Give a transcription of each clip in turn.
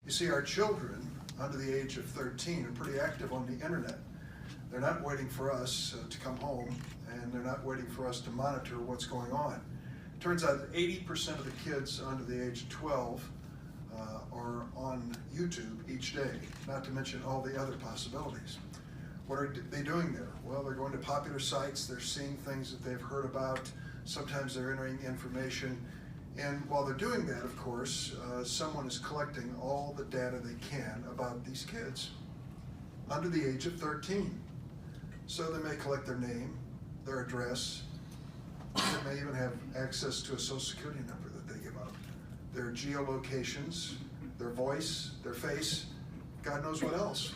You see, our children under the age of 13 are pretty active on the internet. They're not waiting for us to come home, and they're not waiting for us to monitor what's going on. Turns out that 80% of the kids under the age of 12 are on YouTube each day, not to mention all the other possibilities. What are they doing there? Well, they're going to popular sites, they're seeing things that they've heard about, sometimes they're entering information, and while they're doing that, of course, someone is collecting all the data they can about these kids under the age of 13. So they may collect their name, their address, they may even have access to a social security number that they give out, their geolocations, their voice, their face, God knows what else.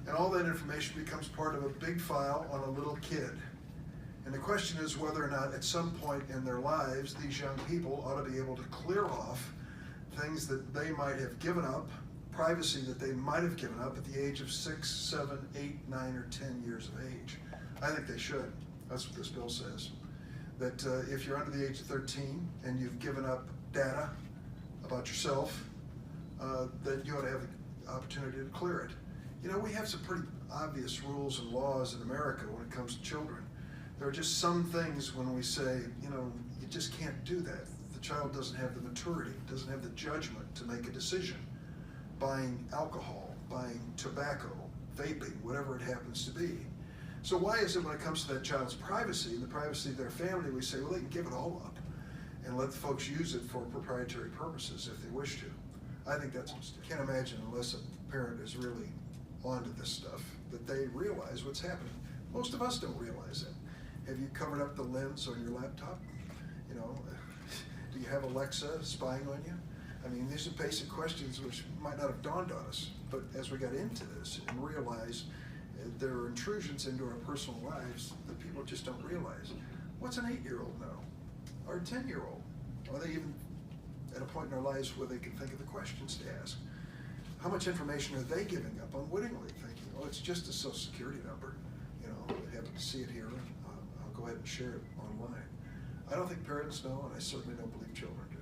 And all that information becomes part of a big file on a little kid. And the question is whether or not at some point in their lives, these young people ought to be able to clear off things that they might have given up, privacy that they might have given up at the age of 6, 7, 8, 9, or 10 years of age. I think they should. That's what this bill says. That if you're under the age of 13 and you've given up data about yourself, that you ought to have the opportunity to clear it. You know, we have some pretty obvious rules and laws in America when it comes to children. There are just some things when we say, you know, you just can't do that. The child doesn't have the maturity, doesn't have the judgment to make a decision. Buying alcohol, buying tobacco, vaping, whatever it happens to be. So why is it when it comes to that child's privacy and the privacy of their family, we say, well, they can give it all up and let the folks use it for proprietary purposes if they wish to. I think that's a mistake. I can't imagine unless a parent is really onto this stuff that they realize what's happening. Most of us don't realize it. Have you covered up the lens on your laptop? You know, do you have Alexa spying on you? I mean, these are basic questions which might not have dawned on us, but as we got into this and realized there are intrusions into our personal lives that people just don't realize. What's an 8-year-old know? Or a 10-year-old? Are they even at a point in their lives where they can think of the questions to ask? How much information are they giving up unwittingly, thinking, oh, it's just a social security number. You know, I happen to see it here, I'll go ahead and share it online. I don't think parents know, and I certainly don't believe children do.